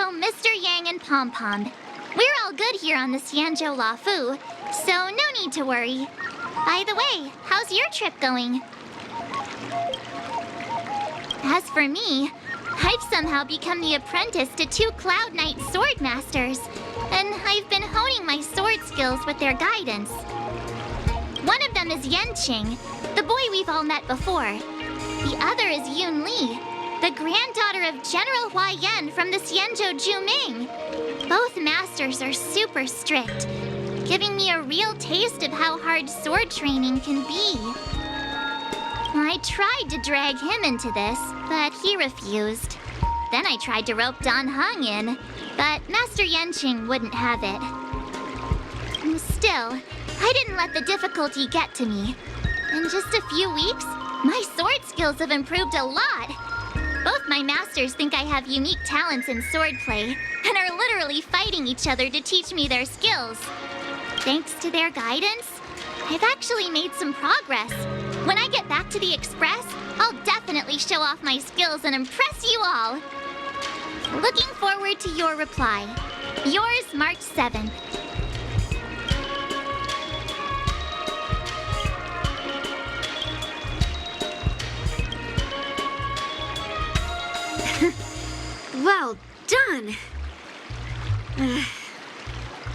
So, Mr. Yang and Pom Pom, we're all good here on the Xianzhou Luofu, so no need to worry. By the way, how's your trip going? As for me, I've somehow become the apprentice to 2 Cloud Knight sword masters, and I've been honing my sword skills with their guidance. One of them is Yanqing, the boy we've all met before. The other is Yun Li, the granddaughter of General Huaiyan from the Xianzhou Zhuming. Both masters are super strict, giving me a real taste of how hard sword training can be. I tried to drag him into this, but he refused. Then I tried to rope Dan Heng in, but Master Yanqing wouldn't have it. Still, I didn't let the difficulty get to me. In just a few weeks, my sword skills have improved a lot. Both my masters think I have unique talents in swordplay, and are literally fighting each other to teach me their skills. Thanks to their guidance, I've actually made some progress. When I get back to the Express, I'll definitely show off my skills and impress you all. Looking forward to your reply. Yours, March 7th. Well done!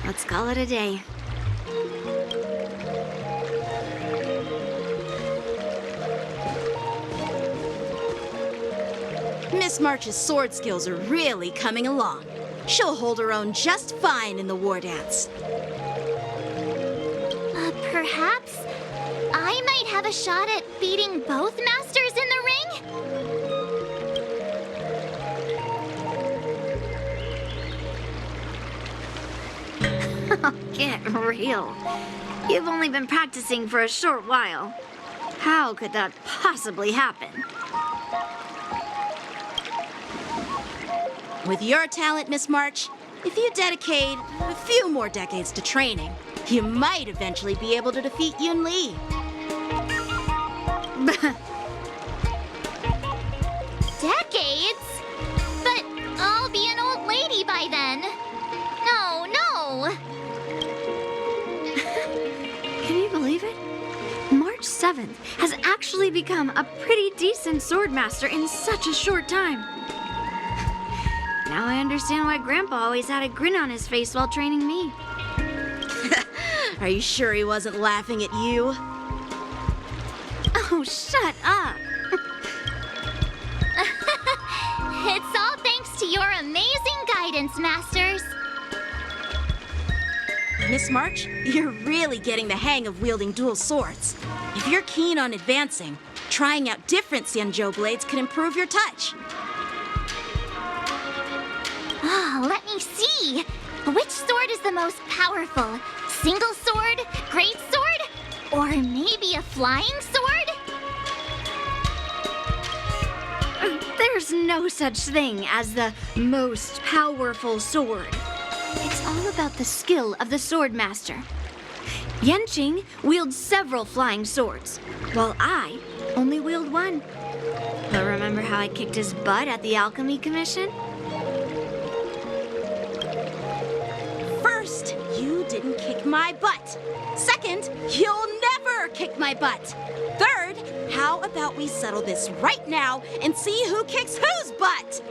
Let's call it a day. Miss March's sword skills are really coming along. She'll hold her own just fine in the Wardance. Perhaps I might have a shot at beating both masters in the ring? Get real. You've only been practicing for a short while. How could that possibly happen? With your talent, Miss March, if you dedicate a few more decades to training, you might eventually be able to defeat Yun Li. Decades? But I'll be an old lady by then. No, no. Can you believe it? March 7th has actually become a pretty decent swordmaster in such a short time. Now I understand why Grandpa always had a grin on his face while training me. Are you sure he wasn't laughing at you? Oh, shut up! It's all thanks to your amazing guidance, masters. Miss March, you're really getting the hang of wielding dual swords. If you're keen on advancing, trying out different Xianzhou blades could improve your touch. Oh, let me see. Which sword is the most powerful? Single sword? Great sword? Or maybe a flying sword? There's no such thing as the most powerful sword. It's all about the skill of the swordmaster. Yanqing wields several flying swords, while I only wield one. But remember how I kicked his butt at the Alchemy Commission? First, you didn't kick my butt. Second, you'll never kick my butt. Third, how about we settle this right now and see who kicks whose butt?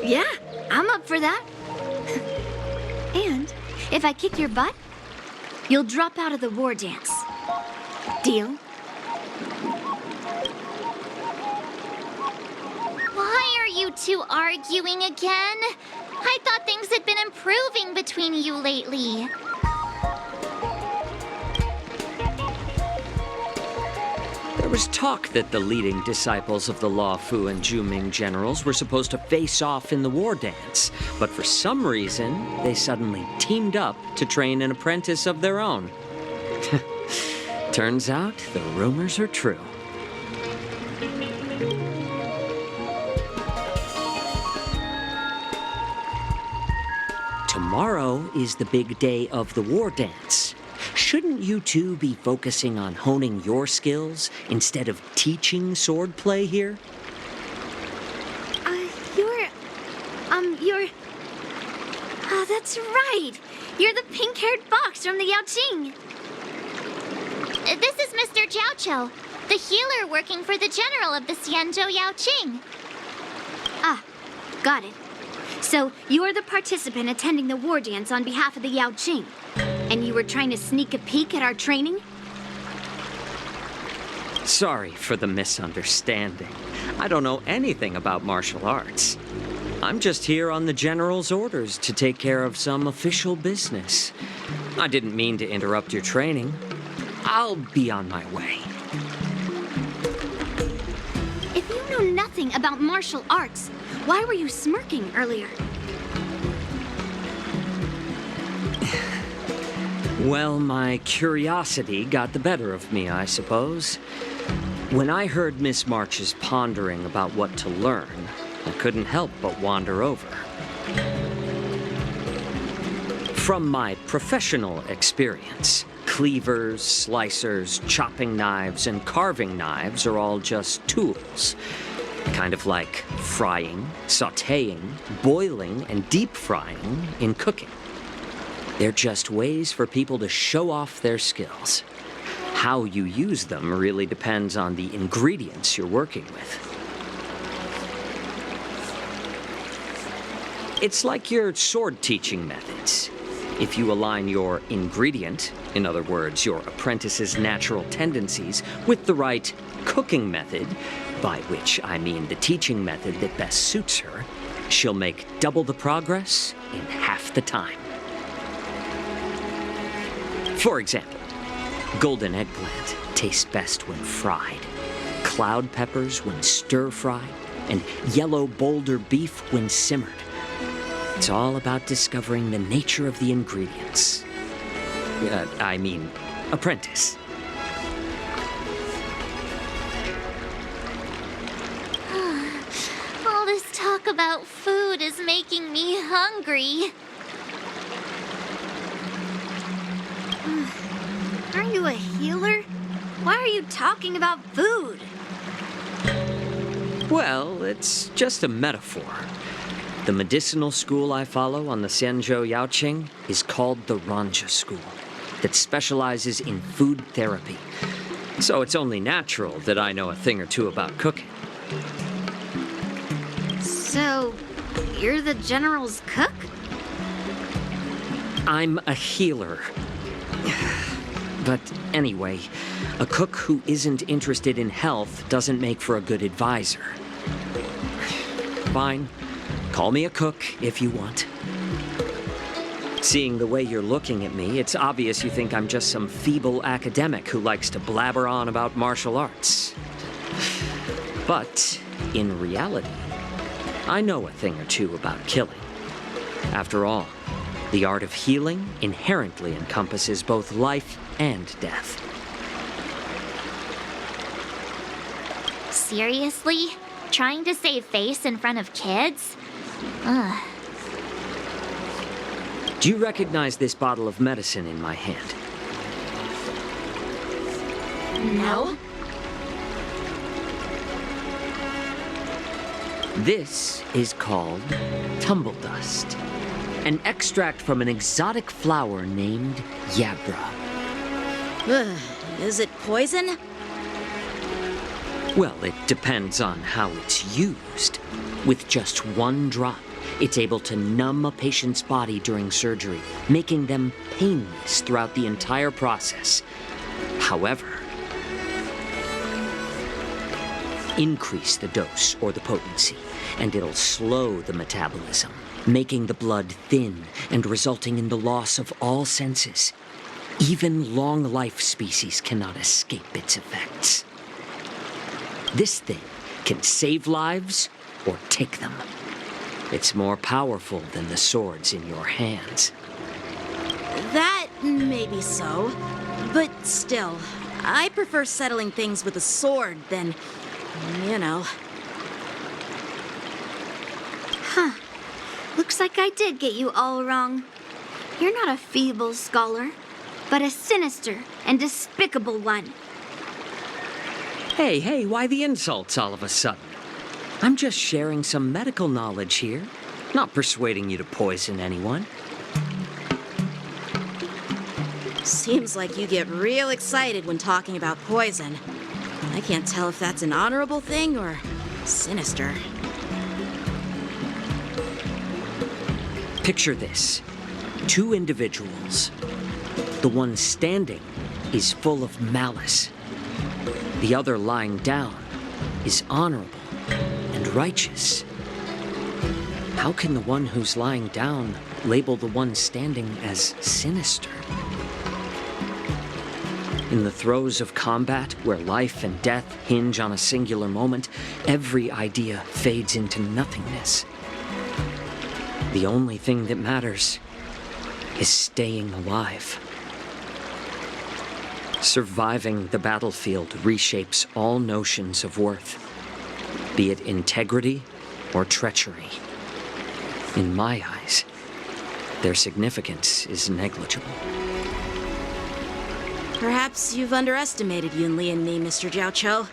Yeah, I'm up for that. And if I kick your butt, you'll drop out of the war dance. Deal? Why are you two arguing again? I thought things had been improving between you lately. There was talk that the leading disciples of the Luofu and Zhuming generals were supposed to face off in the war dance, but for some reason, they suddenly teamed up to train an apprentice of their own. Turns out the rumors are true. Tomorrow is the big day of the war dance. Shouldn't you two be focusing on honing your skills instead of teaching swordplay here? you're... Oh, that's right. You're the pink-haired fox from the Yaoqing. This is Mr. Jiaoqiu, the healer working for the general of the Xianzhou Yaoqing. Ah, got it. So, you're the participant attending the war dance on behalf of the Yaoqing. And you were trying to sneak a peek at our training? Sorry for the misunderstanding. I don't know anything about martial arts. I'm just here on the General's orders to take care of some official business. I didn't mean to interrupt your training. I'll be on my way. If you know nothing about martial arts, why were you smirking earlier? Well, my curiosity got the better of me, I suppose. When I heard Miss March's pondering about what to learn, I couldn't help but wander over. From my professional experience, cleavers, slicers, chopping knives, and carving knives are all just tools. Kind of like frying, sautéing, boiling, and deep frying in cooking. They're just ways for people to show off their skills. How you use them really depends on the ingredients you're working with. It's like your sword teaching methods. If you align your ingredient, in other words, your apprentice's natural tendencies, with the right cooking method, by which I mean the teaching method that best suits her, she'll make double the progress in half the time. For example, golden eggplant tastes best when fried, cloud peppers when stir-fried, and yellow boulder beef when simmered. It's all about discovering the nature of the ingredients. Apprentice. All this talk about food is making me hungry. Aren't you a healer? Why are you talking about food? Well, it's just a metaphor. The medicinal school I follow on the Xianzhou Yaoqing is called the Ranja School, that specializes in food therapy. So it's only natural that I know a thing or two about cooking. So, you're the General's cook? I'm a healer. But anyway, a cook who isn't interested in health doesn't make for a good advisor. Fine. Call me a cook if you want. Seeing the way you're looking at me, it's obvious you think I'm just some feeble academic who likes to blabber on about martial arts. But, in reality, I know a thing or two about killing. After all, the art of healing inherently encompasses both life and death. Seriously? Trying to save face in front of kids? Ugh. Do you recognize this bottle of medicine in my hand? No? This is called tumble dust, an extract from an exotic flower named Yabra. Ugh, is it poison? Well, it depends on how it's used. With just one drop, it's able to numb a patient's body during surgery, making them painless throughout the entire process. However, increase the dose or the potency, and it'll slow the metabolism, making the blood thin and resulting in the loss of all senses. Even long-life species cannot escape its effects. This thing can save lives or take them. It's more powerful than the swords in your hands. That may be so. But still, I prefer settling things with a sword than, you know. Huh. Looks like I did get you all wrong. You're not a feeble scholar, but a sinister and despicable one. Hey, why the insults all of a sudden? I'm just sharing some medical knowledge here. Not persuading you to poison anyone. Seems like you get real excited when talking about poison. I can't tell if that's an honorable thing or sinister. Picture this. 2 individuals. The one standing is full of malice. The other lying down is honorable and righteous. How can the one who's lying down label the one standing as sinister? In the throes of combat, where life and death hinge on a singular moment, every idea fades into nothingness. The only thing that matters is staying alive. Surviving the battlefield reshapes all notions of worth, be it integrity or treachery. In my eyes, their significance is negligible. Perhaps you've underestimated Yunli and me, Mr. Jiaoqiu.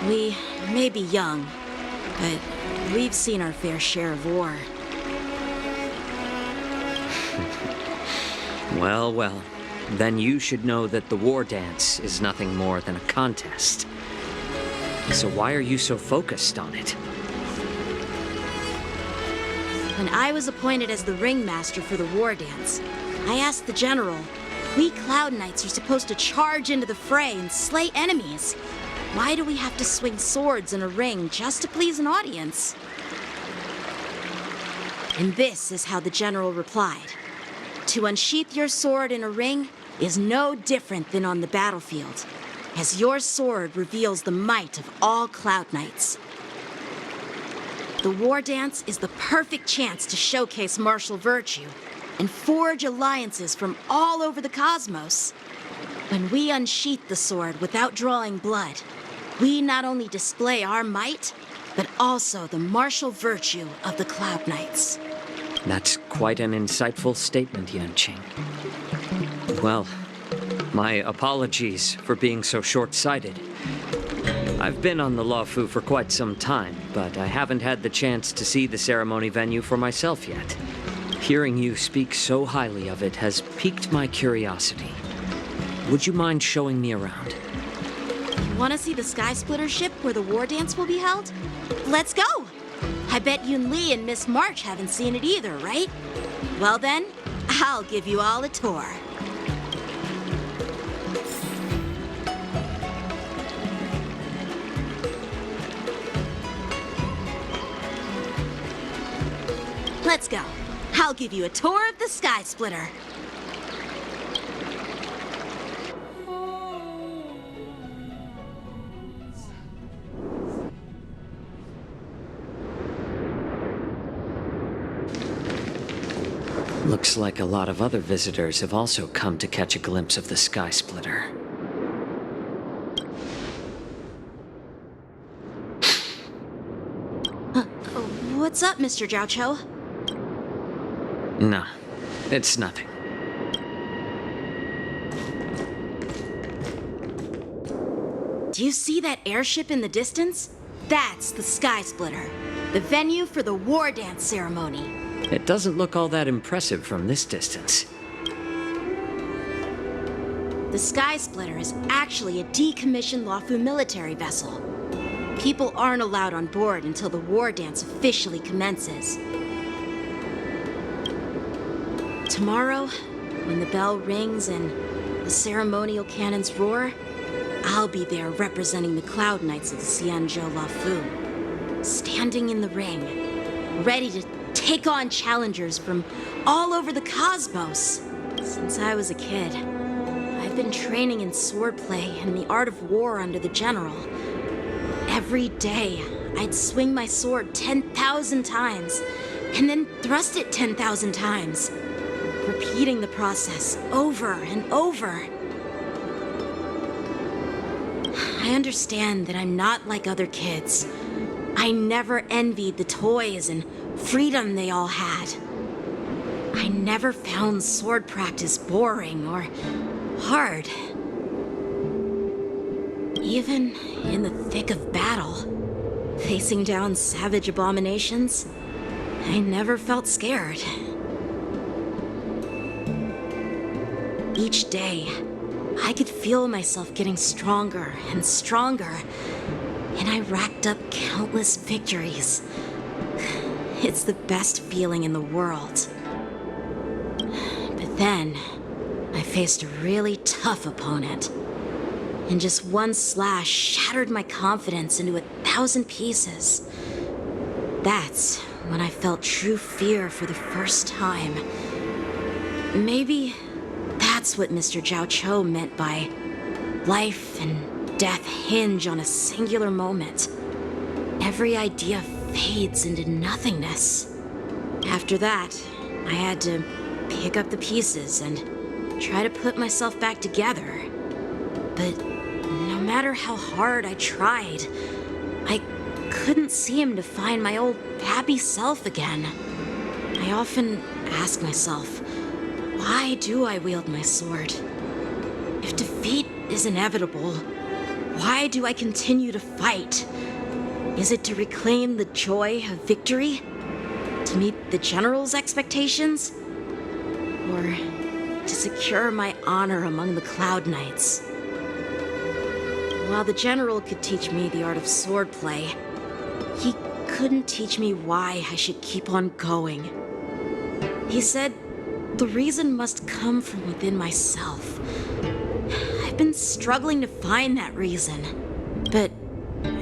We may be young, but we've seen our fair share of war. Well, well. Then you should know that the Wardance is nothing more than a contest. So why are you so focused on it? When I was appointed as the ringmaster for the Wardance, I asked the general, we Cloud Knights are supposed to charge into the fray and slay enemies. Why do we have to swing swords in a ring just to please an audience? And this is how the general replied. To unsheath your sword in a ring is no different than on the battlefield, as your sword reveals the might of all Cloud Knights. The Wardance is the perfect chance to showcase martial virtue and forge alliances from all over the cosmos. When we unsheath the sword without drawing blood, we not only display our might, but also the martial virtue of the Cloud Knights. That's quite an insightful statement, Yaoqing. Well, my apologies for being so short-sighted. I've been on the Luofu for quite some time, but I haven't had the chance to see the ceremony venue for myself yet. Hearing you speak so highly of it has piqued my curiosity. Would you mind showing me around? Want to see the Sky Splitter ship where the Wardance will be held? Let's go! I bet Yunli and Miss March haven't seen it either, right? Well then, I'll give you all a tour. Let's go. I'll give you a tour of the Sky Splitter. Looks like a lot of other visitors have also come to catch a glimpse of the Sky Splitter. What's up, Mr. Jiaoqiu? No, it's nothing. Do you see that airship in the distance? That's the Sky Splitter, the venue for the Wardance ceremony. It doesn't look all that impressive from this distance. The Sky Splitter is actually a decommissioned Luofu military vessel. People aren't allowed on board until the Wardance officially commences. Tomorrow, when the bell rings and the ceremonial cannons roar, I'll be there representing the Cloud Knights of the Xianzhou Luofu, standing in the ring, ready to take on challengers from all over the cosmos. Since I was a kid, I've been training in swordplay and the art of war under the general. Every day, I'd swing my sword 10,000 times, and then thrust it 10,000 times, repeating the process over and over. I understand that I'm not like other kids. I never envied the toys and freedom they all had. I never found sword practice boring or hard. Even in the thick of battle, facing down savage abominations, I never felt scared. Each day, I could feel myself getting stronger and stronger, and I racked up countless victories. It's the best feeling in the world. But then, I faced a really tough opponent, and just one slash shattered my confidence into 1,000 pieces. That's when I felt true fear for the first time. Maybe that's what Mr. Zhao Cho meant by life and death hinge on a singular moment. Every idea fades into nothingness. After that, I had to pick up the pieces and try to put myself back together. But no matter how hard I tried, I couldn't seem to find my old happy self again. I often ask myself, why do I wield my sword? If defeat is inevitable, why do I continue to fight? Is it to reclaim the joy of victory? To meet the general's expectations? Or to secure my honor among the Cloud Knights? While the general could teach me the art of swordplay, he couldn't teach me why I should keep on going. He said the reason must come from within myself. I've been struggling to find that reason, but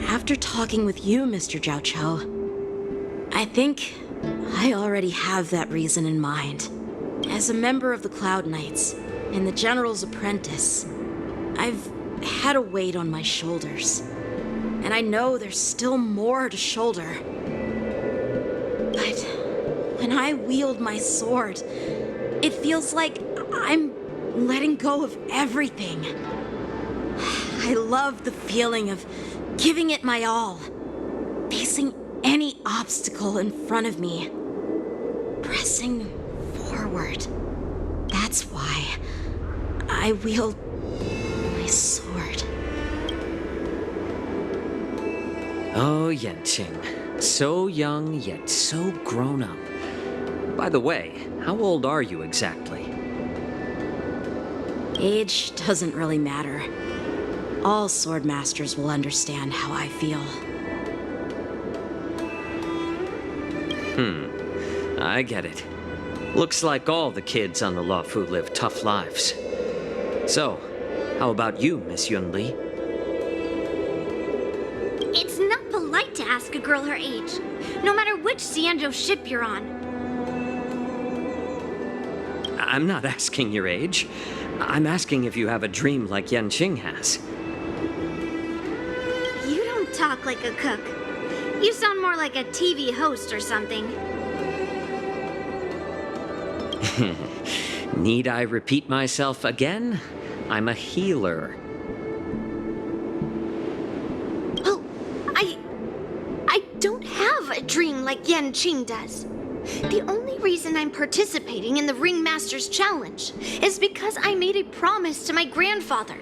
after talking with you, Mr. Zhao Cho, I think I already have that reason in mind. As a member of the Cloud Knights and the General's apprentice, I've had a weight on my shoulders, and I know there's still more to shoulder. But when I wield my sword, it feels like I'm letting go of everything. I love the feeling of giving it my all, facing any obstacle in front of me, pressing forward. That's why I wield my sword. Oh, Yanqing. So young, yet so grown up. By the way, how old are you exactly? Age doesn't really matter. All sword masters will understand how I feel. I get it. Looks like all the kids on the Luofu live tough lives. So, how about you, Miss Yunli? It's not polite to ask a girl her age, no matter which Xianzhou ship you're on. I'm not asking your age. I'm asking if you have a dream like Yanqing has. You don't talk like a cook. You sound more like a TV host or something. Need I repeat myself again? I'm a healer. Well, I don't have a dream like Yanqing does. The only reason I'm participating in the Ringmaster's Challenge is because I made a promise to my grandfather.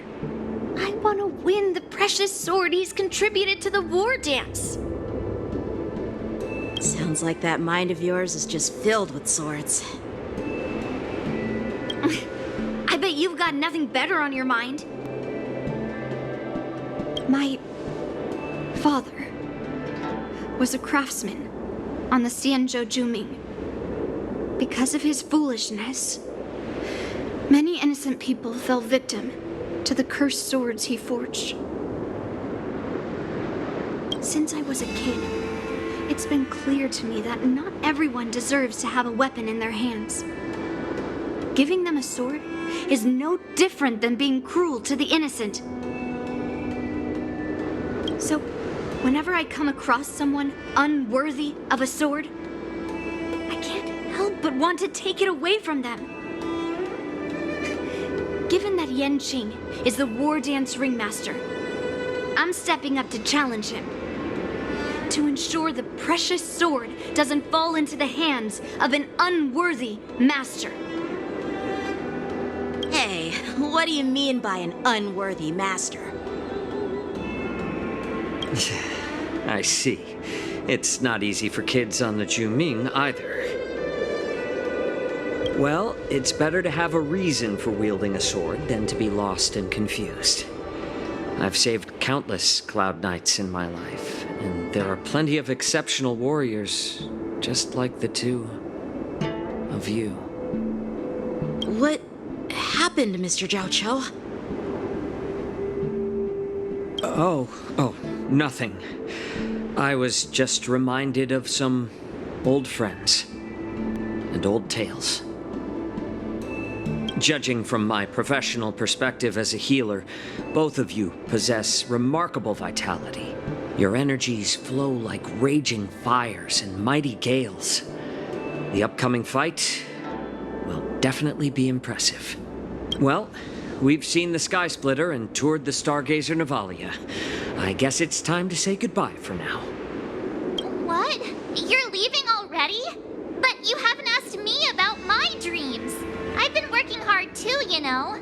I want to win the precious sword he's contributed to the Wardance. Sounds like that mind of yours is just filled with swords. I bet you've got nothing better on your mind. My father was a craftsman on the Xianzhou Luofu. Because of his foolishness, many innocent people fell victim to the cursed swords he forged. Since I was a kid, it's been clear to me that not everyone deserves to have a weapon in their hands. Giving them a sword is no different than being cruel to the innocent. So, whenever I come across someone unworthy of a sword, I can't help but want to take it away from them. Given that Yanqing is the Wardance Ringmaster, I'm stepping up to challenge him. To ensure the precious sword doesn't fall into the hands of an unworthy master. Hey, what do you mean by an unworthy master? I see. It's not easy for kids on the Zhuming either. Well, it's better to have a reason for wielding a sword than to be lost and confused. I've saved countless Cloud Knights in my life, and there are plenty of exceptional warriors, just like the two of you. What happened, Mr. Zhao Cho? Oh, nothing. I was just reminded of some old friends and old tales. Judging from my professional perspective as a healer, both of you possess remarkable vitality. Your energies flow like raging fires and mighty gales. The upcoming fight will definitely be impressive. Well, we've seen the Sky Splitter and toured the Stargazer Navalia. I guess it's time to say goodbye for now. What? You're leaving already? But you haven't asked me about my dreams. I've been working hard too, you know.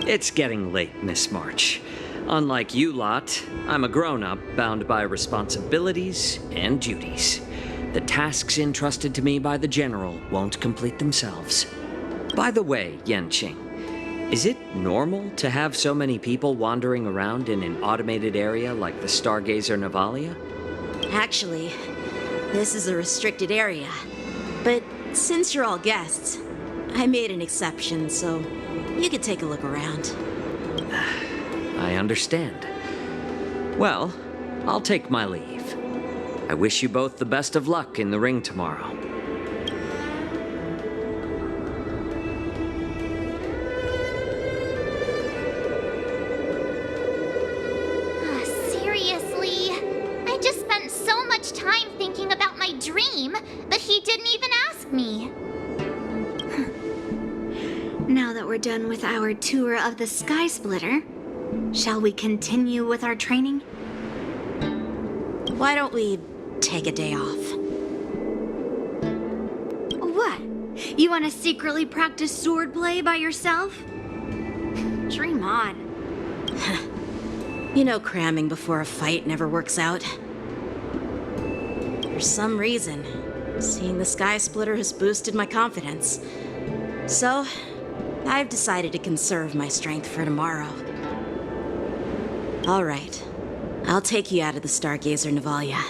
It's getting late, Miss March. Unlike you lot, I'm a grown-up bound by responsibilities and duties. The tasks entrusted to me by the General won't complete themselves. By the way, Yanqing, is it normal to have so many people wandering around in an automated area like the Stargazer Navalia? Actually, this is a restricted area. But since you're all guests, I made an exception, so you could take a look around. I understand. Well, I'll take my leave. I wish you both the best of luck in the ring tomorrow. Seriously? I just spent so much time thinking about my dream, but he didn't even ask me. Now that we're done with our tour of the Sky Splitter, shall we continue with our training? Why don't we take a day off? What? You want to secretly practice swordplay by yourself? Dream on. You know cramming before a fight never works out. For some reason, seeing the Sky Splitter has boosted my confidence. So, I've decided to conserve my strength for tomorrow. All right. I'll take you out of the Stargazer Navalia.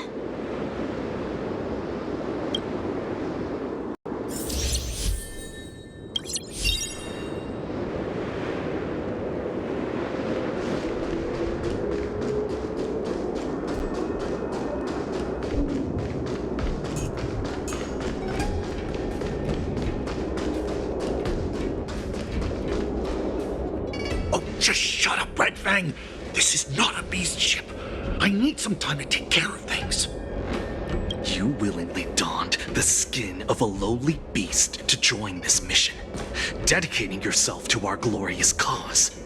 Oh, just shut up, Red Fang! This is not a beast ship. I need some time to take care of things. You willingly donned the skin of a lowly beast to join this mission, dedicating yourself to our glorious cause.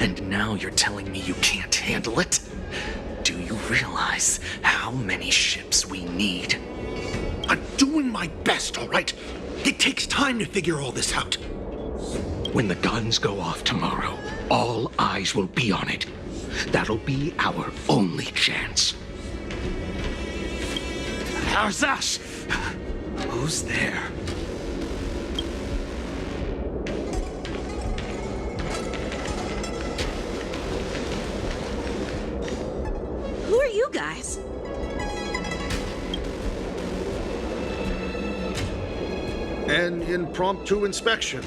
And now you're telling me you can't handle it? Do you realize how many ships we need? I'm doing my best, all right? It takes time to figure all this out. When the guns go off tomorrow, all eyes will be on it. That'll be our only chance. How's that? Who's there? Who are you guys? An impromptu inspection.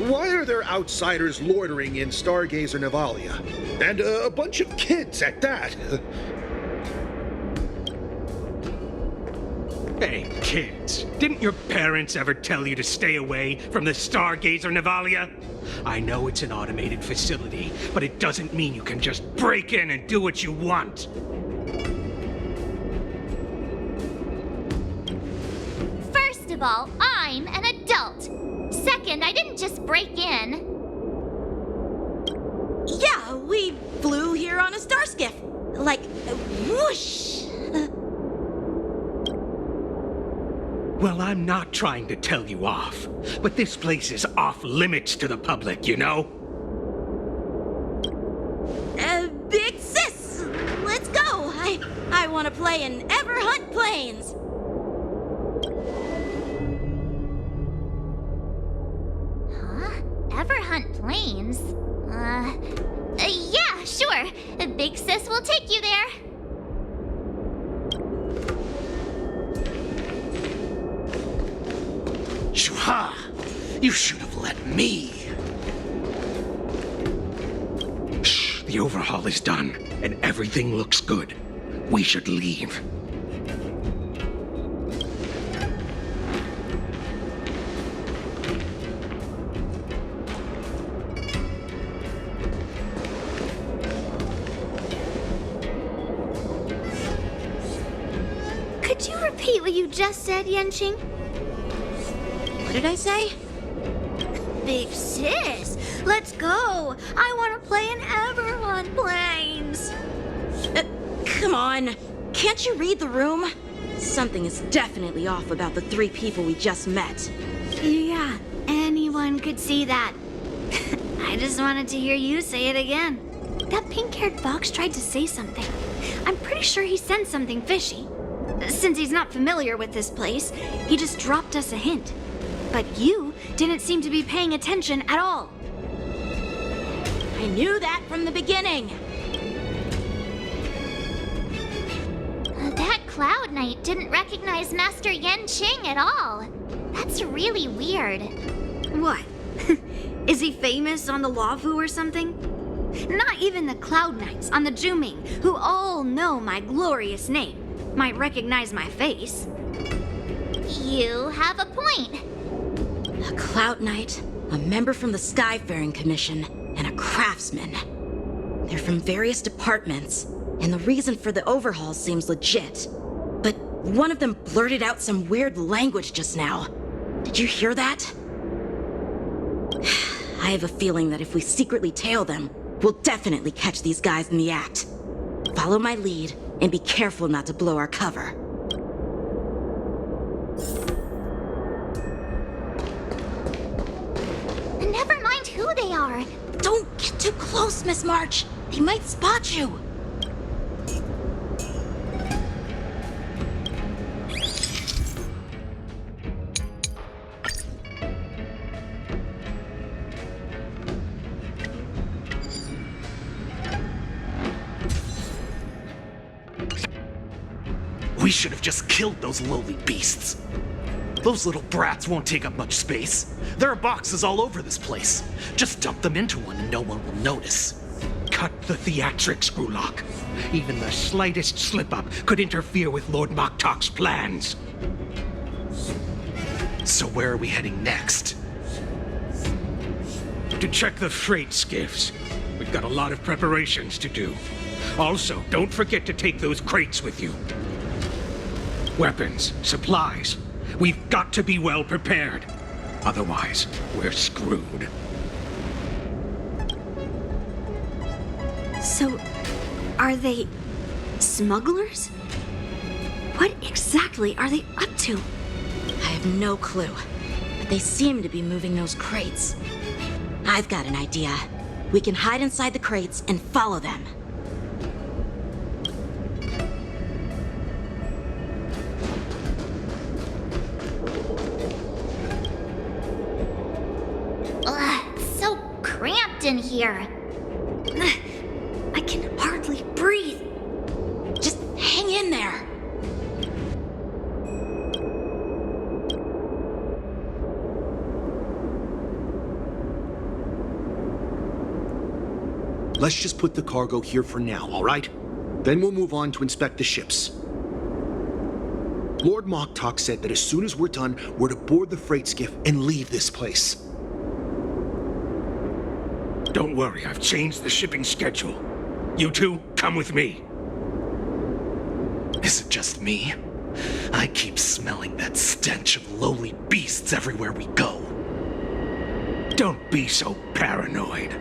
Why are there outsiders loitering in Stargazer Navalia? And a bunch of kids at that. Hey, kids, didn't your parents ever tell you to stay away from the Stargazer Navalia? I know it's an automated facility, but it doesn't mean you can just break in and do what you want. First of all, I'm an adult. Second, I didn't just break in. Yeah, we flew here on a starskiff. Like, whoosh! Well, I'm not trying to tell you off, but this place is off limits to the public, you know? Big sis! Let's go! I want to play swordplay and ever hunt planes! Huh? Ever hunt planes? Yeah, sure. Big Sis will take you there. Shuha! You should have let me. Shh, the overhaul is done, and everything looks good. We should leave. Could you repeat what you just said, Yanqing? What did I say? Big Sis, let's go. I want to play in Everhunt planes. Come on. Can't you read the room? Something is definitely off about the 3 people we just met. Yeah, anyone could see that. I just wanted to hear you say it again. That pink-haired fox tried to say something. I'm pretty sure he sensed something fishy. Since he's not familiar with this place, he just dropped us a hint. But you didn't seem to be paying attention at all. I knew that from the beginning. That Cloud Knight didn't recognize Master Yanqing at all. That's really weird. What? Is he famous on the Luofu or something? Not even the Cloud Knights on the Zhuming, who all know my glorious name, might recognize my face. You have a point. A Cloud Knight, a member from the Skyfaring Commission, and a craftsman. They're from various departments, and the reason for the overhaul seems legit. But one of them blurted out some weird language just now. Did you hear that? I have a feeling that if we secretly tail them, we'll definitely catch these guys in the act. Follow my lead, and be careful not to blow our cover. Never mind who they are. Don't get too close, Miss March. They might spot you. We should have just killed those lowly beasts. Those little brats won't take up much space. There are boxes all over this place. Just dump them into one and no one will notice. Cut the theatrics, Gulak. Even the slightest slip-up could interfere with Lord Moktok's plans. So where are we heading next? To check the freight skiffs. We've got a lot of preparations to do. Also, don't forget to take those crates with you. Weapons, supplies. We've got to be well prepared. Otherwise, we're screwed. So, are they smugglers? What exactly are they up to? I have no clue, but they seem to be moving those crates. I've got an idea. We can hide inside the crates and follow them. Ugh, so cramped in here. I can hardly breathe. Just hang in there. Let's just put the cargo here for now, all right? Then we'll move on to inspect the ships. Lord Moktok said that as soon as we're done, we're to board the freight skiff and leave this place. Don't worry, I've changed the shipping schedule. You two, come with me. Is it just me? I keep smelling that stench of lowly beasts everywhere we go. Don't be so paranoid.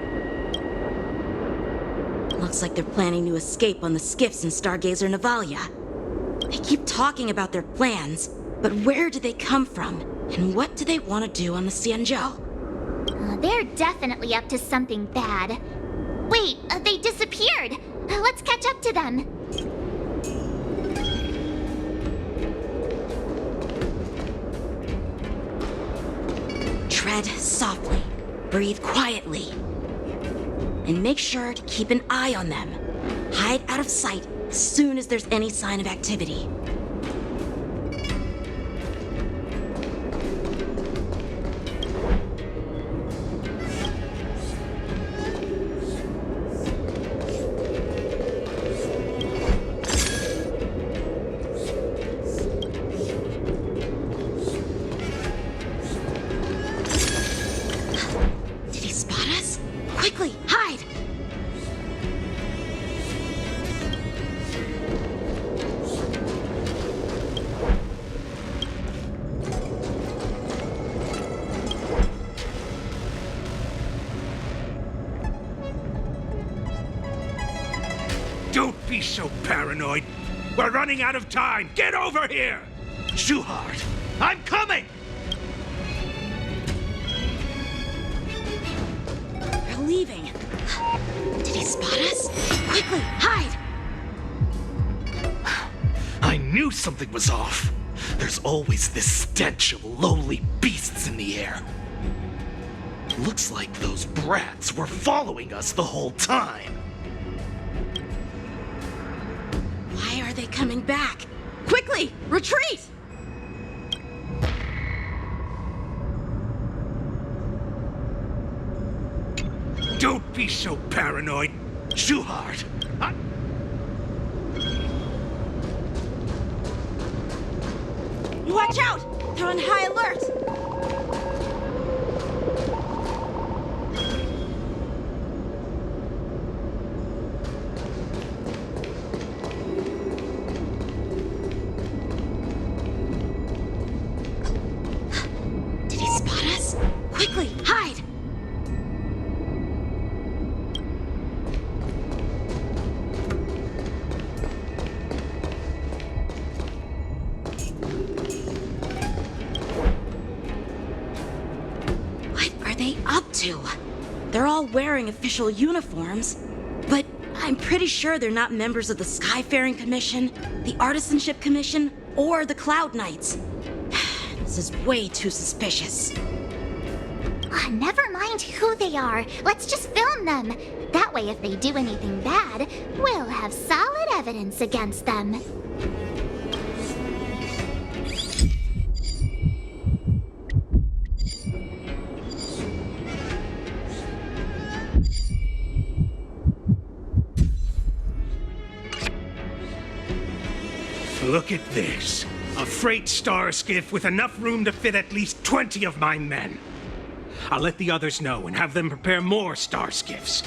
Looks like they're planning to escape on the skiffs in Stargazer Navalia. They keep talking about their plans, but where do they come from? And what do they want to do on the Xianzhou? They're definitely up to something bad. Wait, they disappeared. Let's catch up to them. Tread softly, breathe quietly, and make sure to keep an eye on them. Hide out of sight as soon as there's any sign of activity. Don't be so paranoid. We're running out of time. Get over here! Shuhard, I'm coming! They're leaving. Did he spot us? Quickly, hide! I knew something was off. There's always this stench of lowly beasts in the air. Looks like those brats were following us the whole time. Why are they coming back? Quickly, retreat! Don't be so paranoid. Shuhard, Watch out! They're on high alert! Did he spot us? Quickly, hide! They're all wearing official uniforms, but I'm pretty sure they're not members of the Skyfaring Commission, the Artisanship Commission, or the Cloud Knights. This is way too suspicious. Never mind who they are. Let's just film them. That way, if they do anything bad, we'll have solid evidence against them. Look at this. A freight star skiff with enough room to fit at least 20 of my men. I'll let the others know and have them prepare more star skiffs.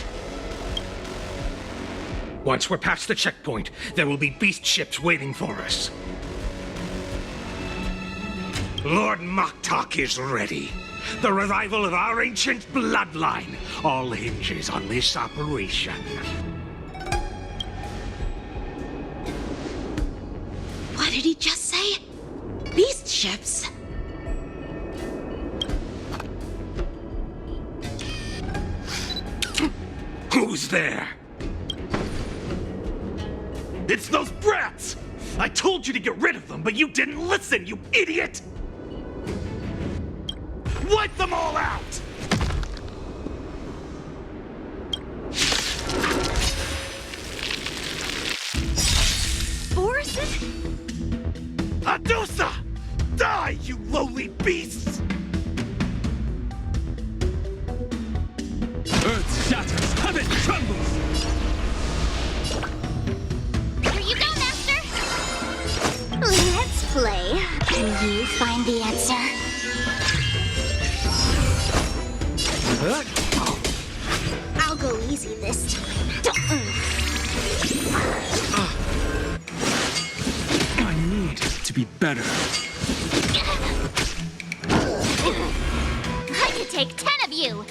Once we're past the checkpoint, there will be beast ships waiting for us. Lord Maktak is ready. The revival of our ancient bloodline all hinges on this operation. What did he just say? Beast ships? Who's there? it's those brats! I told you to get rid of them, but you didn't listen, you idiot! Wipe them all out! Borisin? Adusa! Die, you lowly beasts! Earth shatters, heaven trembles! Here you go, Master! Let's play. Can you find the answer? I'll go easy this time. I need to be better. I could take 10 of you!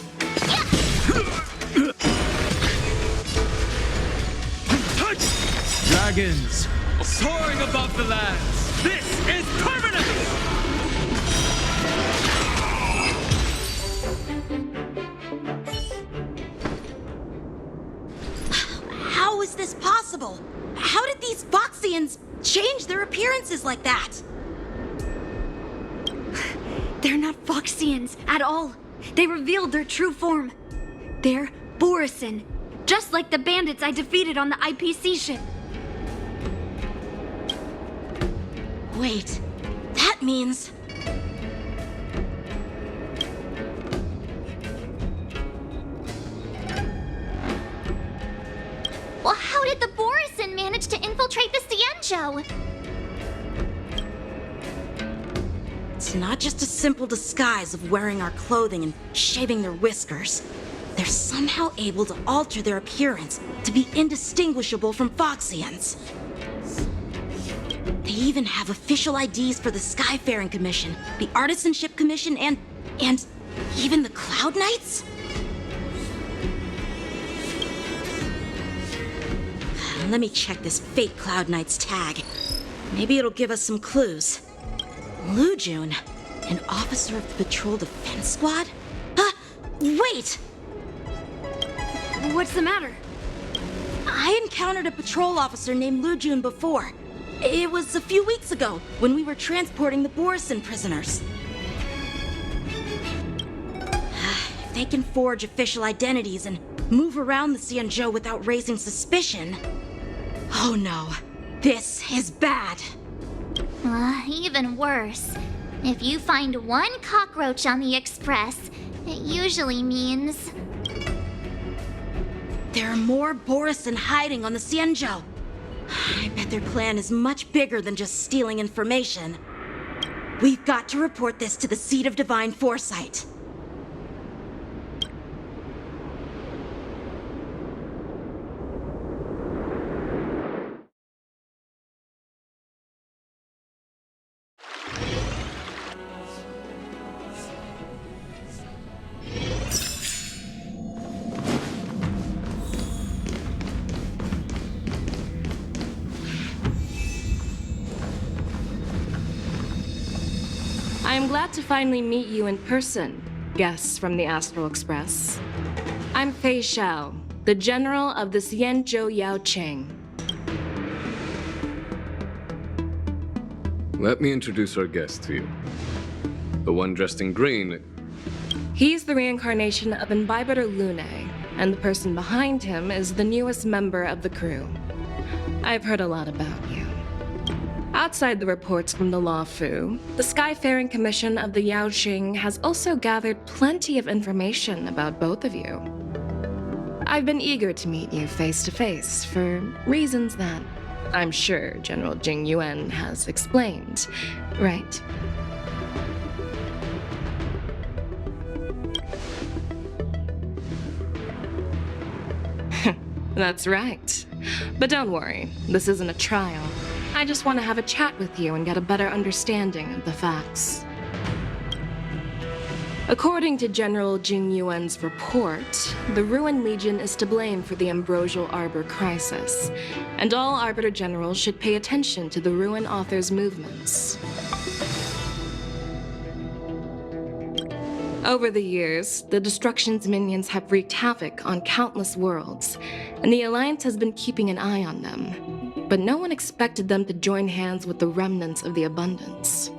Dragons, soaring above the lands. This is permanent! How is this possible? How did these Foxians change their appearances like that? They're not Foxians at all. They revealed their true form. They're borisin, just like the bandits I defeated on the IPC ship. Wait, that means... Well, how did the borisin manage to infiltrate the Xianzhou? It's not just a simple disguise of wearing our clothing and shaving their whiskers. They're somehow able to alter their appearance to be indistinguishable from Foxians. They even have official IDs for the Skyfaring Commission, the Artisanship Commission, and even the Cloud Knights? Let me check this fake Cloud Knight's tag. Maybe it'll give us some clues. Lujun, an officer of the Patrol Defense Squad? Wait! What's the matter? I encountered a patrol officer named Lujun before. It was a few weeks ago, when we were transporting the borisin prisoners. If they can forge official identities and move around the Xianzhou without raising suspicion... Oh no, this is bad. Even worse. If you find one cockroach on the Express, it usually means... There are more borisin hiding on the Xianzhou. I bet their plan is much bigger than just stealing information. We've got to report this to the Seat of Divine Foresight. I am glad to finally meet you in person, guests from the Astral Express. I'm Feixio, the General of the Xianzhou Yaoqing. Let me introduce our guest to you. The one dressed in green. He's the reincarnation of Imbibitor Lune, and the person behind him is the newest member of the crew. I've heard a lot about you. Outside the reports from the Luofu, the Skyfaring Commission of the Yaoqing has also gathered plenty of information about both of you. I've been eager to meet you face to face for reasons that I'm sure General Jing Yuan has explained, right? That's right. But don't worry, this isn't a trial. I just want to have a chat with you and get a better understanding of the facts. According to General Jing Yuan's report, the Ruin Legion is to blame for the Ambrosial Arbor crisis, and all Arbiter Generals should pay attention to the Ruin Author's movements. Over the years, the Destruction's minions have wreaked havoc on countless worlds, and the Alliance has been keeping an eye on them. But no one expected them to join hands with the remnants of the Abundance.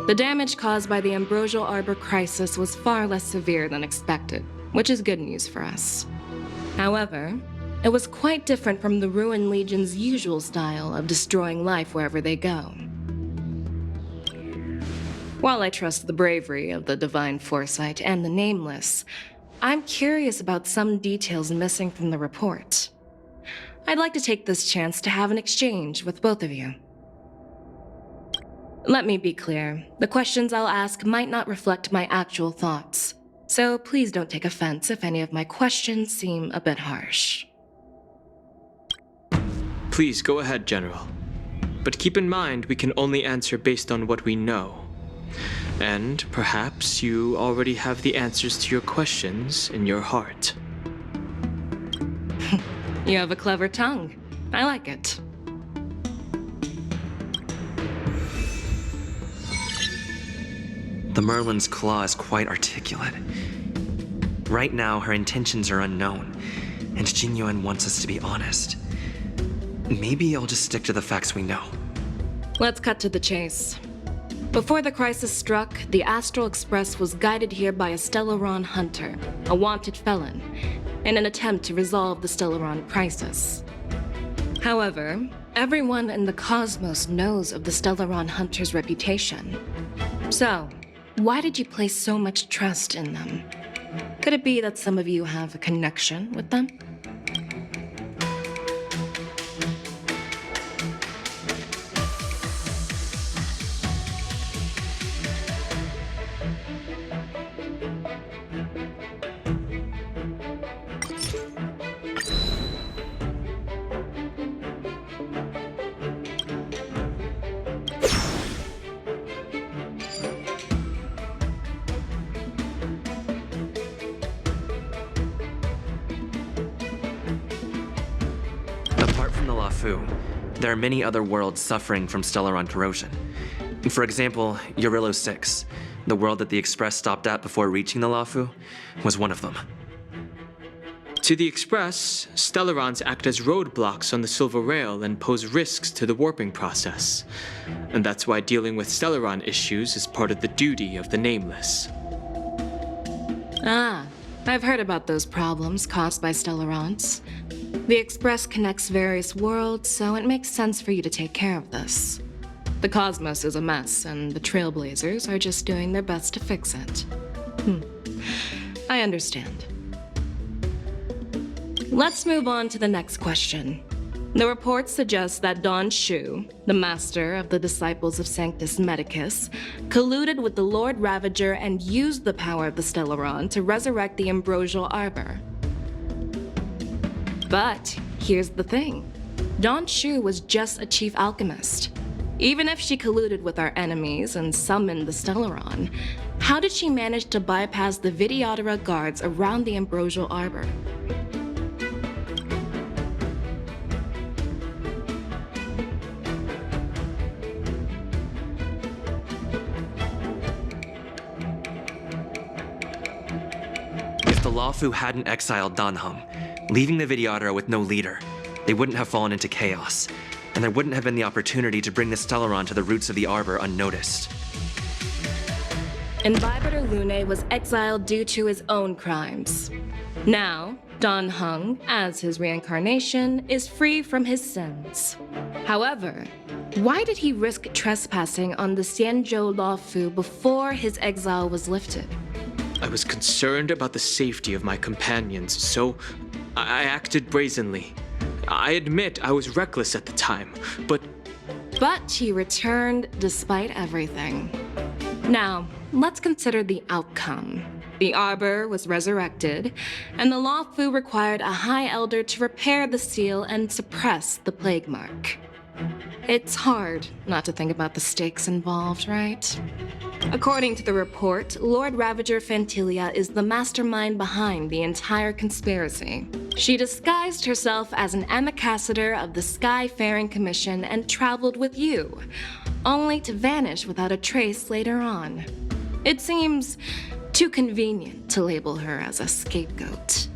The damage caused by the Ambrosial Arbor crisis was far less severe than expected, which is good news for us. However, it was quite different from the Ruin Legion's usual style of destroying life wherever they go. While I trust the bravery of the Divine Foresight and the Nameless, I'm curious about some details missing from the report. I'd like to take this chance to have an exchange with both of you. Let me be clear, the questions I'll ask might not reflect my actual thoughts, so please don't take offense if any of my questions seem a bit harsh. Please go ahead, General. But keep in mind we can only answer based on what we know. And perhaps you already have the answers to your questions in your heart. You have a clever tongue. I like it. The Merlin's claw is quite articulate. Right now, her intentions are unknown, and Jing Yuan wants us to be honest. Maybe I'll just stick to the facts we know. Let's cut to the chase. Before the crisis struck, the Astral Express was guided here by a Stellaron hunter, a wanted felon, in an attempt to resolve the Stellaron crisis. However, everyone in the cosmos knows of the Stellaron hunter's reputation. So, why did you place so much trust in them? Could it be that some of you have a connection with them? Apart from the Luofu, there are many other worlds suffering from Stellaron corrosion. For example, Eurillo 6, the world that the Express stopped at before reaching the Luofu, was one of them. To the Express, Stellarons act as roadblocks on the Silver Rail and pose risks to the warping process. And that's why dealing with Stellaron issues is part of the duty of the Nameless. Ah, I've heard about those problems caused by Stellarons. The Express connects various worlds, so it makes sense for you to take care of this. The cosmos is a mess, and the Trailblazers are just doing their best to fix it. I understand. Let's move on to the next question. The report suggests that Don Shu, the master of the disciples of Sanctus Medicus, colluded with the Lord Ravager and used the power of the Stellaron to resurrect the Ambrosial Arbor. But here's the thing. Don Shu was just a chief alchemist. Even if she colluded with our enemies and summoned the Stellaron, how did she manage to bypass the Videodora guards around the Ambrosial Arbor? If the Luofu hadn't exiled Danheng, leaving the Videodora with no leader, they wouldn't have fallen into chaos, and there wouldn't have been the opportunity to bring the Stellaron to the roots of the Arbor unnoticed. Imbibitor Luofu was exiled due to his own crimes. Now, Danheng, as his reincarnation, is free from his sins. However, why did he risk trespassing on the Xianzhou Luofu before his exile was lifted? I was concerned about the safety of my companions, so I acted brazenly. I admit I was reckless at the time, but he returned despite everything. Now, let's consider the outcome. The Arbor was resurrected, and the Luofu required a High Elder to repair the seal and suppress the plague mark. It's hard not to think about the stakes involved, right? According to the report, Lord Ravager Fantilia is the mastermind behind the entire conspiracy. She disguised herself as an ambassador of the Skyfaring Commission and traveled with you, only to vanish without a trace later on. It seems too convenient to label her as a scapegoat.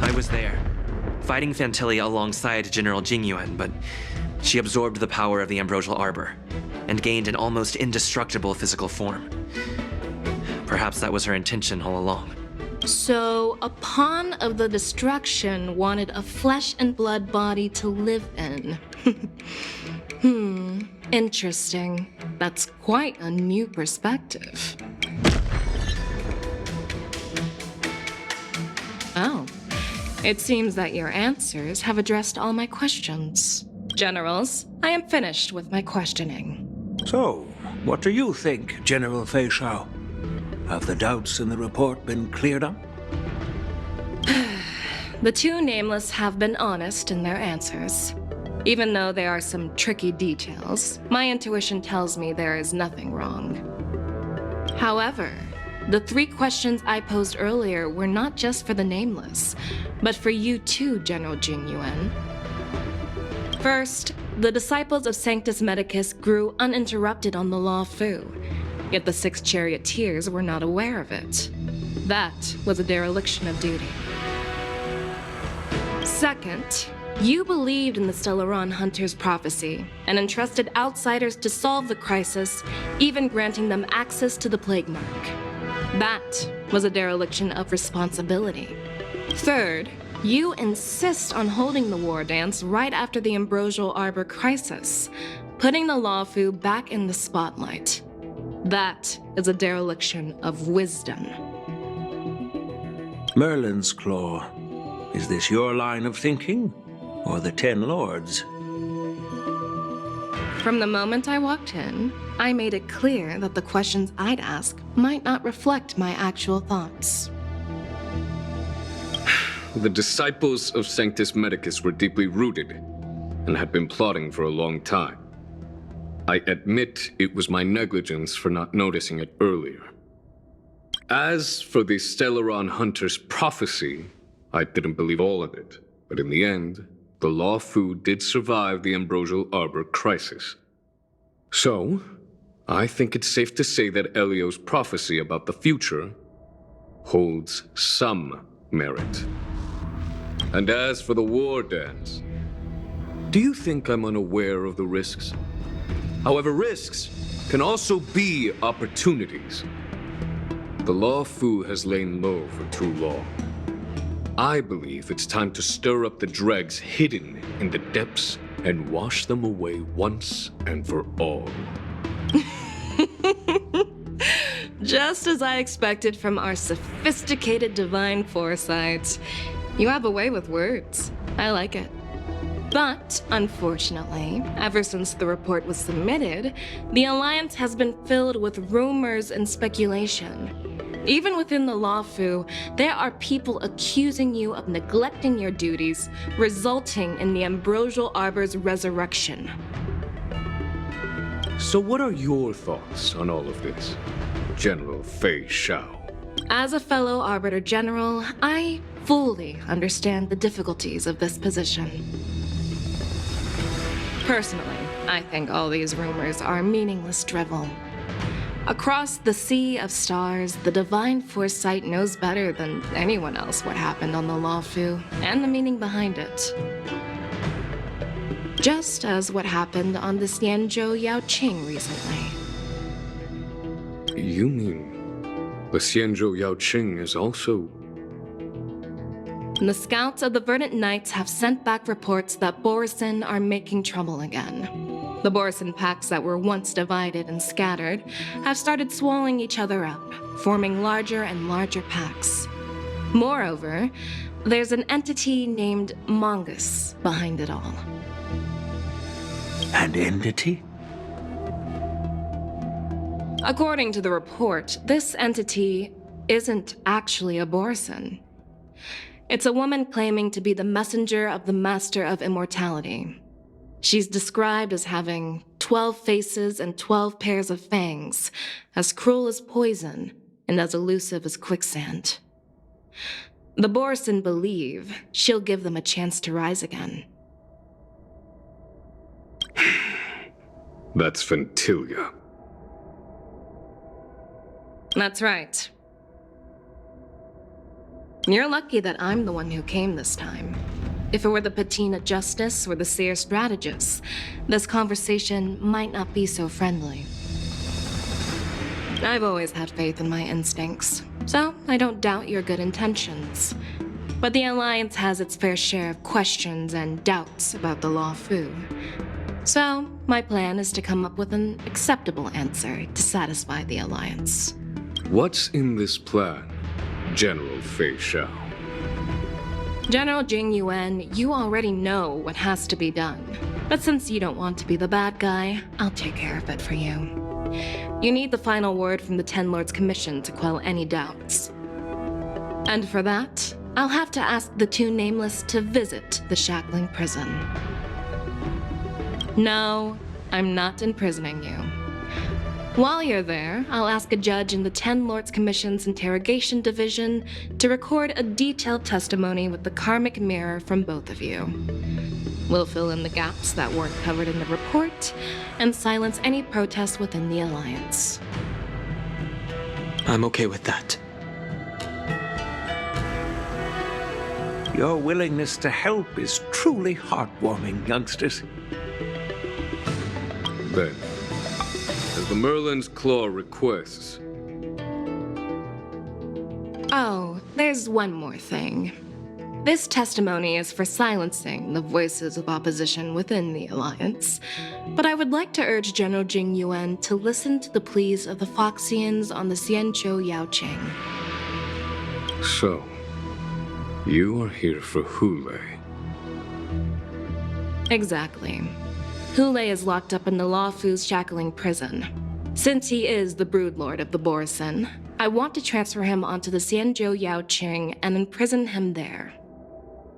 I was there, fighting Fantilia alongside General Jingyuan, but she absorbed the power of the Ambrosial Arbor and gained an almost indestructible physical form. Perhaps that was her intention all along. So, a pawn of the destruction wanted a flesh and blood body to live in. Interesting. That's quite a new perspective. Oh. It seems that your answers have addressed all my questions. Generals, I am finished with my questioning. So, what do you think, General Feixio? Have the doubts in the report been cleared up? The two Nameless have been honest in their answers. Even though there are some tricky details, my intuition tells me there is nothing wrong. However, the 3 questions I posed earlier were not just for the nameless, but for you too, General Jingyuan. First, the disciples of Sanctus Medicus grew uninterrupted on the Luofu, yet the 6 charioteers were not aware of it. That was a dereliction of duty. Second, you believed in the Stellaron Hunter's prophecy and entrusted outsiders to solve the crisis, even granting them access to the Plague Mark. That was a dereliction of responsibility. Third, you insist on holding the Wardance right after the Ambrosial Arbor crisis, putting the Luofu back in the spotlight. That is a dereliction of wisdom. Merlin's Claw. Is this your line of thinking, or the 10 Lords? From the moment I walked in, I made it clear that the questions I'd ask might not reflect my actual thoughts. The disciples of Sanctus Medicus were deeply rooted and had been plotting for a long time. I admit it was my negligence for not noticing it earlier. As for the Stellaron Hunter's prophecy, I didn't believe all of it, but in the end, the Luofu did survive the Ambrosial Arbor crisis. So, I think it's safe to say that Elio's prophecy about the future holds some merit. And as for the Wardance, do you think I'm unaware of the risks? However, risks can also be opportunities. The Luofu has lain low for too long. I believe it's time to stir up the dregs hidden in the depths and wash them away once and for all. Just as I expected from our sophisticated divine foresight. You have a way with words. I like it. But, unfortunately, ever since the report was submitted, the Alliance has been filled with rumors and speculation. Even within the Luofu, there are people accusing you of neglecting your duties, resulting in the Ambrosial Arbor's resurrection. So what are your thoughts on all of this, General Feixio? As a fellow Arbiter General, I fully understand the difficulties of this position. Personally, I think all these rumors are meaningless drivel. Across the sea of stars, the divine foresight knows better than anyone else what happened on the Luofu and the meaning behind it. Just as what happened on the Xianzhou Yaoqing recently. You mean the Xianzhou Yaoqing is also... The scouts of the Verdant Knights have sent back reports that borisin are making trouble again. The borisin packs that were once divided and scattered have started swallowing each other up, forming larger and larger packs. Moreover, there's an entity named Mongoose behind it all. An entity? According to the report, this entity isn't actually a borisin. It's a woman claiming to be the messenger of the Master of Immortality. She's described as having 12 faces and 12 pairs of fangs, as cruel as poison and as elusive as quicksand. The borisin believe she'll give them a chance to rise again. That's Ventilia. That's right. You're lucky that I'm the one who came this time. If it were the Patina Justice or the Seer Strategist, this conversation might not be so friendly. I've always had faith in my instincts, so I don't doubt your good intentions. But the Alliance has its fair share of questions and doubts about the Luofu. So, my plan is to come up with an acceptable answer to satisfy the Alliance. What's in this plan, General Feixio? General Jingyuan, you already know what has to be done. But since you don't want to be the bad guy, I'll take care of it for you. You need the final word from the 10 Lords Commission to quell any doubts. And for that, I'll have to ask the 2 Nameless to visit the Shackling Prison. No, I'm not imprisoning you. While you're there, I'll ask a judge in the 10 Lords Commission's Interrogation Division to record a detailed testimony with the karmic mirror from both of you. We'll fill in the gaps that weren't covered in the report and silence any protests within the Alliance. I'm okay with that. Your willingness to help is truly heartwarming, youngsters. Then, as the Merlin's Claw requests. Oh, there's one more thing. This testimony is for silencing the voices of opposition within the Alliance, but I would like to urge General Jing Yuan to listen to the pleas of the Foxians on the Xianzhou Yaoqing. So, you are here for Hoolay. Exactly. Hoolay is locked up in the Luofu's Shackling Prison. Since he is the broodlord of the borisin, I want to transfer him onto the Xianzhou Yaoqing and imprison him there.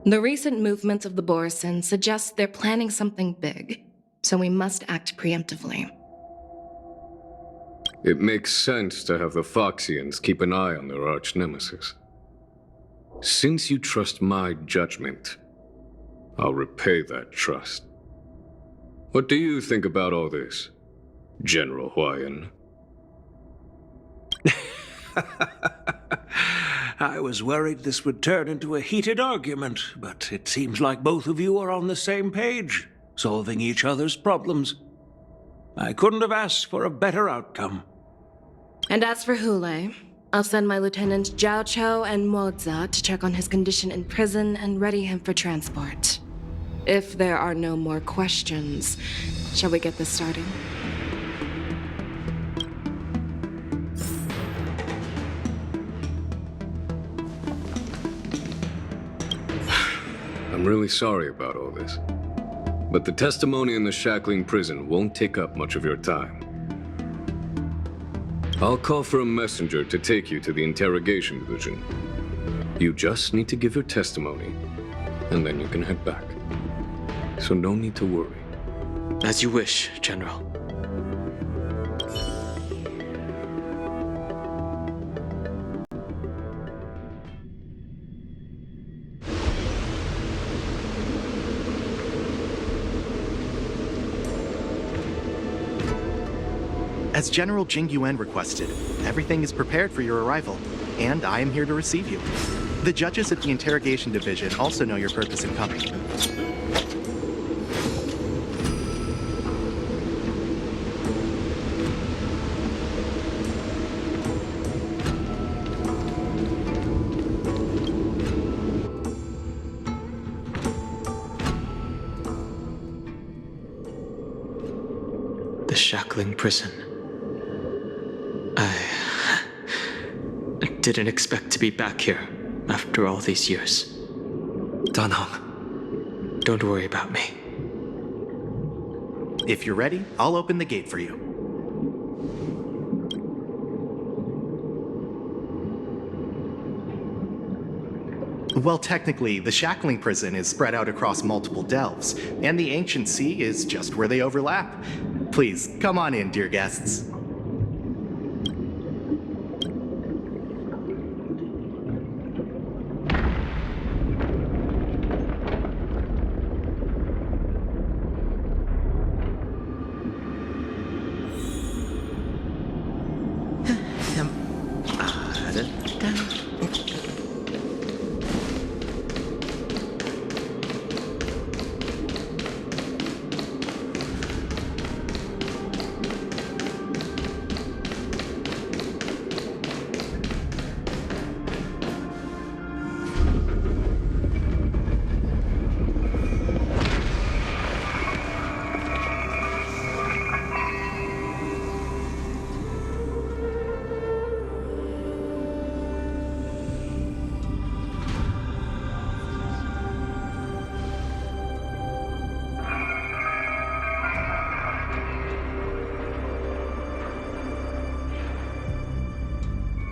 The recent movements of the borisin suggest they're planning something big, so we must act preemptively. It makes sense to have the Foxians keep an eye on their arch-nemesis. Since you trust my judgment, I'll repay that trust. What do you think about all this, General Huaiyan? I was worried this would turn into a heated argument, but it seems like both of you are on the same page, solving each other's problems. I couldn't have asked for a better outcome. And as for Hoolay, I'll send my lieutenants Zhao Chou and Moza to check on his condition in prison and ready him for transport. If there are no more questions, shall we get this started? I'm really sorry about all this, but the testimony in the Shackling Prison won't take up much of your time. I'll call for a messenger to take you to the Interrogation Division. You just need to give your testimony, and then you can head back. So no need to worry. As you wish, General. As General Jing Yuan requested, everything is prepared for your arrival, and I am here to receive you. The judges at the Interrogation Division also know your purpose in coming. The Shackling Prison. I didn't expect to be back here after all these years. Danheng. Don't worry about me. If you're ready, I'll open the gate for you. Well, technically, the Shackling Prison is spread out across multiple delves, and the Ancient Sea is just where they overlap. Please, come on in, dear guests.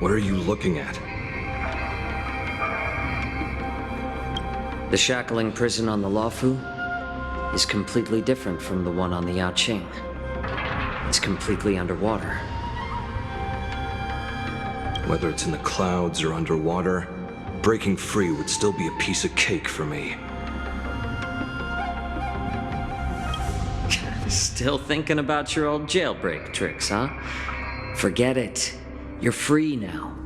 What are you looking at? The Shackling Prison on the Luofu is completely different from the one on the Yaoqing. It's completely underwater. Whether it's in the clouds or underwater, breaking free would still be a piece of cake for me. Still thinking about your old jailbreak tricks, huh? Forget it. You're free now.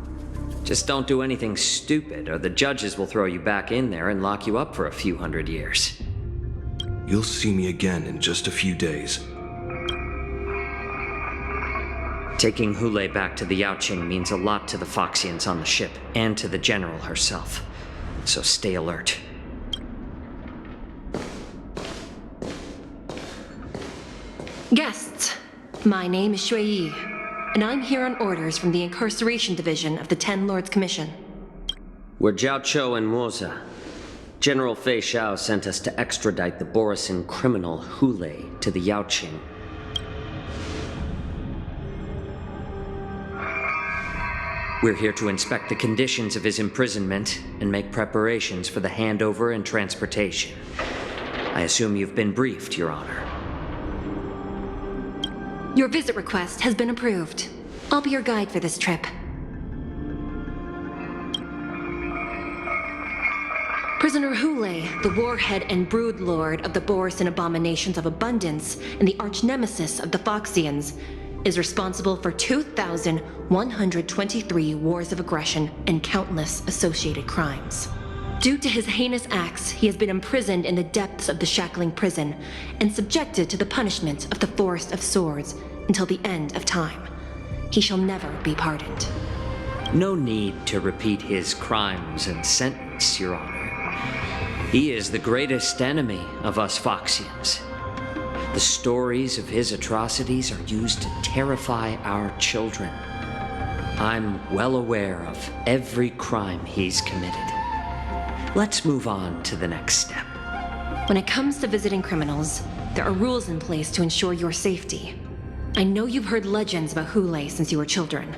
Just don't do anything stupid, or the judges will throw you back in there and lock you up for a few hundred years. You'll see me again in just a few days. Taking Hoolay back to the Yaoqing means a lot to the Foxians on the ship, and to the General herself. So stay alert. Guests, my name is Shui, and I'm here on orders from the Incarceration Division of the Ten Lords Commission. We're Jiaoqiu and Moza. General Feixio sent us to extradite the borisin criminal Hoolay to the Yaoqing. We're here to inspect the conditions of his imprisonment and make preparations for the handover and transportation. I assume you've been briefed, Your Honor. Your visit request has been approved. I'll be your guide for this trip. Prisoner Hoolay, the warhead and brood lord of the borisin abominations of abundance and the arch-nemesis of the Foxians, is responsible for 2,123 wars of aggression and countless associated crimes. Due to his heinous acts, he has been imprisoned in the depths of the Shackling Prison and subjected to the punishment of the Forest of Swords until the end of time. He shall never be pardoned. No need to repeat his crimes and sentence, Your Honor. He is the greatest enemy of us Foxians. The stories of his atrocities are used to terrify our children. I'm well aware of every crime he's committed. Let's move on to the next step. When it comes to visiting criminals, there are rules in place to ensure your safety. I know you've heard legends about Hoolay since you were children,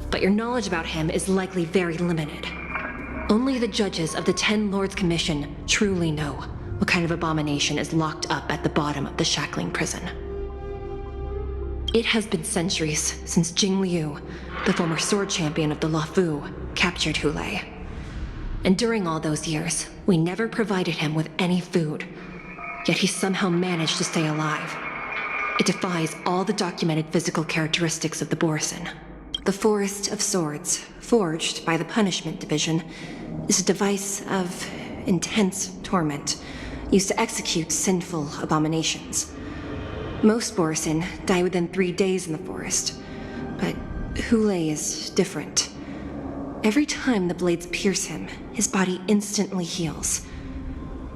but your knowledge about him is likely very limited. Only the judges of the Ten Lords Commission truly know what kind of abomination is locked up at the bottom of the Shackling Prison. It has been centuries since Jing Liu, the former sword champion of the Luofu, captured Hoolay. And during all those years, we never provided him with any food, yet he somehow managed to stay alive. It defies all the documented physical characteristics of the borisin. The Forest of Swords, forged by the Punishment Division, is a device of intense torment, used to execute sinful abominations. Most borisin die within 3 days in the forest, but Hoolay is different. Every time the blades pierce him, his body instantly heals.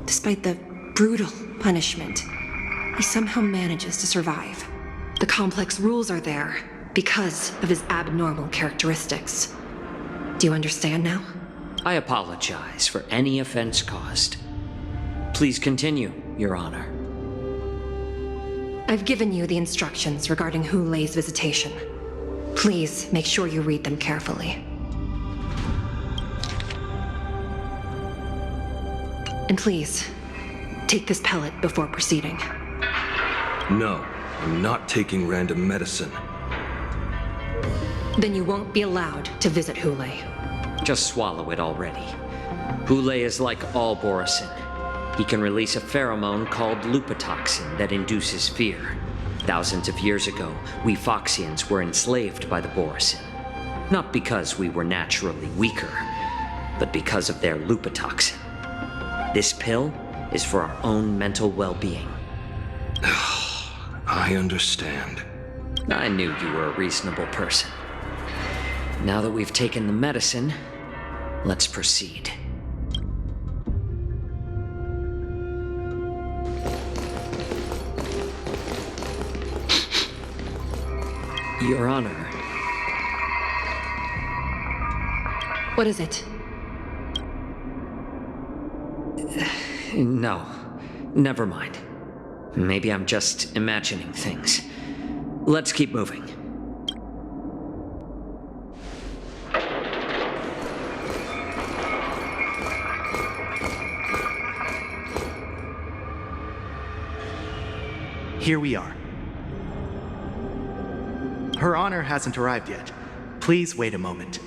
Despite the brutal punishment, he somehow manages to survive. The complex rules are there because of his abnormal characteristics. Do you understand now? I apologize for any offense caused. Please continue, Your Honor. I've given you the instructions regarding Hoolay's visitation. Please make sure you read them carefully. And please, take this pellet before proceeding. No, I'm not taking random medicine. Then you won't be allowed to visit Hoolay. Just swallow it already. Hoolay is like all borisin. He can release a pheromone called lupatoxin that induces fear. Thousands of years ago, we Foxians were enslaved by the borisin. Not because we were naturally weaker, but because of their lupatoxin. This pill is for our own mental well-being. I understand. I knew you were a reasonable person. Now that we've taken the medicine, let's proceed. Your Honor. What is it? No, never mind. Maybe I'm just imagining things. Let's keep moving. Here we are. Her Honor hasn't arrived yet. Please wait a moment.